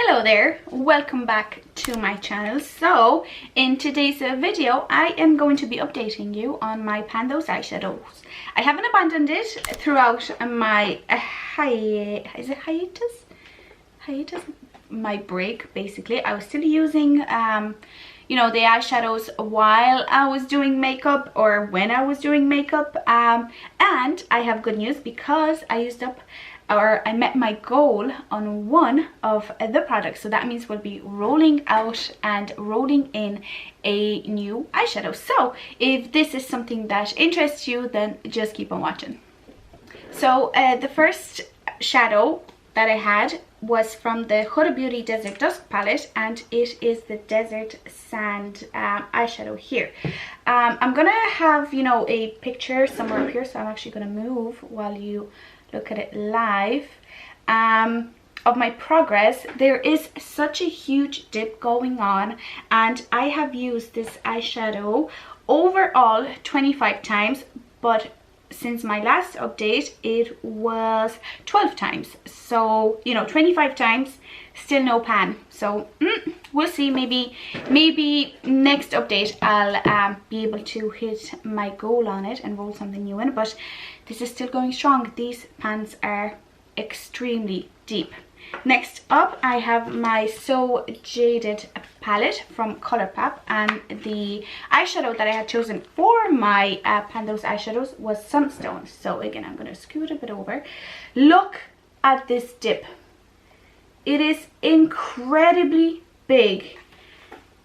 Hello there, welcome back to my channel. So in today's video I am going to be updating you on my Avantvous eyeshadows. I haven't abandoned it throughout my hiatus, my break. Basically I was still using you know, the eyeshadows while I was doing makeup or when I was doing makeup, and I have good news because I used up, or I met my goal on one of the products. So that means we'll be rolling out and rolling in a new eyeshadow. So if this is something that interests you, then just keep on watching. So the first shadow that I had was from the Huda Beauty Desert Dusk palette, and it is the Desert Sand eyeshadow here. I'm gonna have, you know, a picture somewhere up here, so I'm actually gonna move while you look at it live, of my progress. There is such a huge dip going on, and I have used this eyeshadow overall 25 times, but since my last update it was 12 times. So, you know, 25 times, still no pan. So we'll see. Maybe next update I'll be able to hit my goal on it and roll something new in, but this is still going strong. These pans are extremely deep. Next up I have my So Jaded palette from Colourpop, and the eyeshadow that I had chosen for my Avantvous eyeshadows was Sunstone. So again, I'm going to scoot a bit over. Look at this dip. It is incredibly big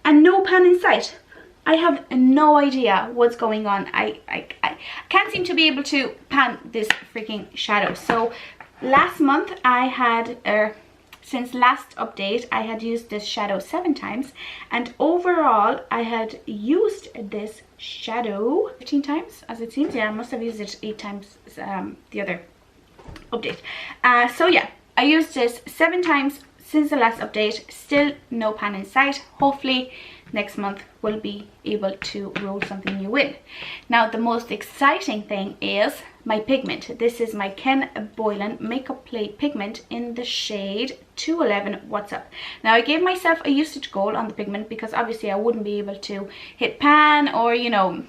and no pan in sight. I have no idea what's going on. I can't seem to be able to pan this freaking shadow. So last month I had, since last update, I had used this shadow 7 times, and overall I had used this shadow 15 times, as it seems. Yeah, I must have used it 8 times the other update. So yeah, I used this 7 times since the last update. Still no pan in sight. Hopefully next month we'll be able to roll something new in. Now the most exciting thing is my pigment. This is my Ken Boylan Makeup Play pigment in the shade 211 What's Up. Now I gave myself a usage goal on the pigment because obviously I wouldn't be able to hit pan, or you know,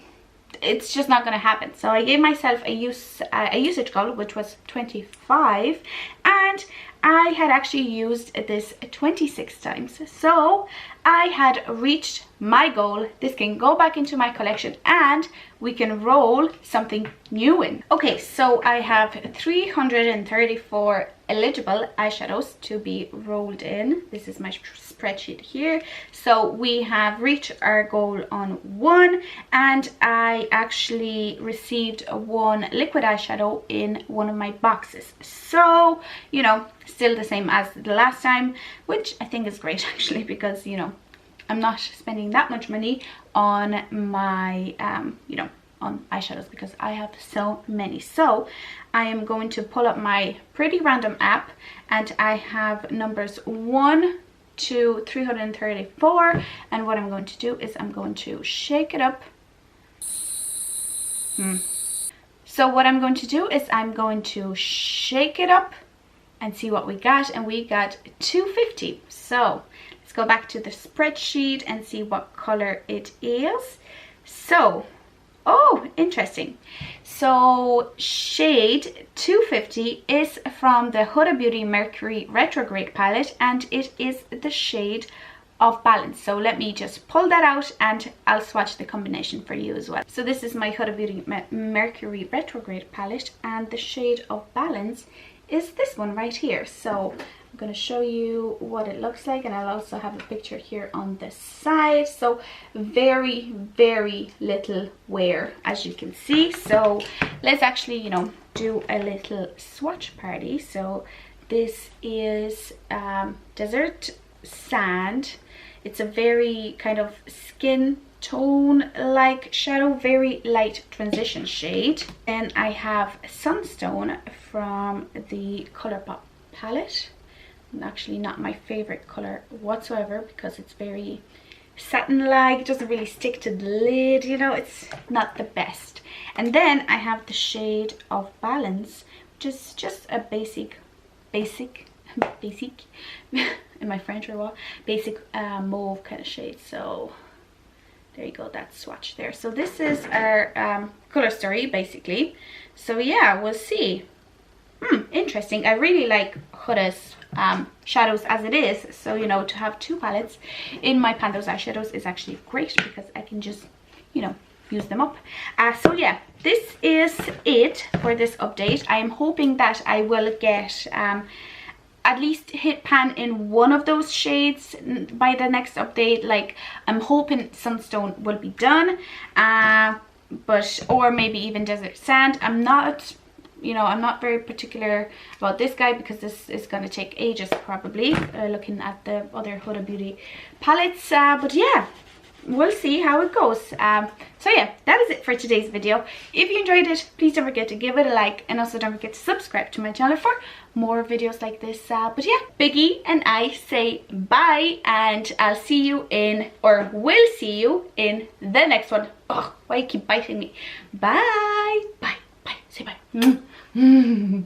it's just not going to happen. So I gave myself a usage goal, which was 25, and I had actually used this 26 times. So I had reached my goal. This can go back into my collection and we can roll something new in. Okay, so I have 334 eligible eyeshadows to be rolled in. This is my spreadsheet here. So we have reached our goal on 1, and I actually received 1 liquid eyeshadow in one of my boxes. So, you know, still the same as the last time, which I think is great actually, because, you know, I'm not spending that much money on my you know, on eyeshadows because I have so many. So I am going to pull up my Pretty Random app, and I have numbers 1 to 334, and what I'm going to do is I'm going to shake it up. So what I'm going to do is I'm going to shake it up and see what we got, and we got 250. So let's go back to the spreadsheet and see what color it is. So, oh, interesting. So shade 250 is from the Huda Beauty Mercury Retrograde palette, and it is the shade of Balance. So let me just pull that out and I'll swatch the combination for you as well. So this is my Huda Beauty Mercury Retrograde palette, and the shade of Balance is this one right here. So I'm going to show you what it looks like, and I'll also have a picture here on the side. So very, very little wear, as you can see. So let's actually, you know, do a little swatch party. So this is Desert Sand. It's a very kind of skin tone like shadow, very light transition shade. Then I have Sunstone from the Colourpop palette. Actually not my favorite color whatsoever because it's very satin-like. It doesn't really stick to the lid, you know, it's not the best. And then I have the shade of Balance, which is just a basic basic in my French or what, basic mauve kind of shade. So there you go, that swatch there. So this is our color story basically. So yeah, we'll see. Interesting. I really like Huda's shadows as it is, so you know, to have two palettes in my Avantvous eyeshadows is actually great because I can just, you know, use them up. So yeah, this is it for this update. I am hoping that I will get at least hit pan in one of those shades by the next update. Like, I'm hoping Sunstone will be done, but or maybe even Desert Sand. I'm not, you know, I'm not very particular about this guy because this is going to take ages probably, looking at the other Huda Beauty palettes. But yeah, we'll see how it goes. So yeah, that is it for today's video. If you enjoyed it, please don't forget to give it a like, and also don't forget to subscribe to my channel for more videos like this. But yeah, Biggie and I say bye, and I'll see you in, or will see you in the next one. Oh, why you keep biting me? Bye. Bye. Bye. Say bye.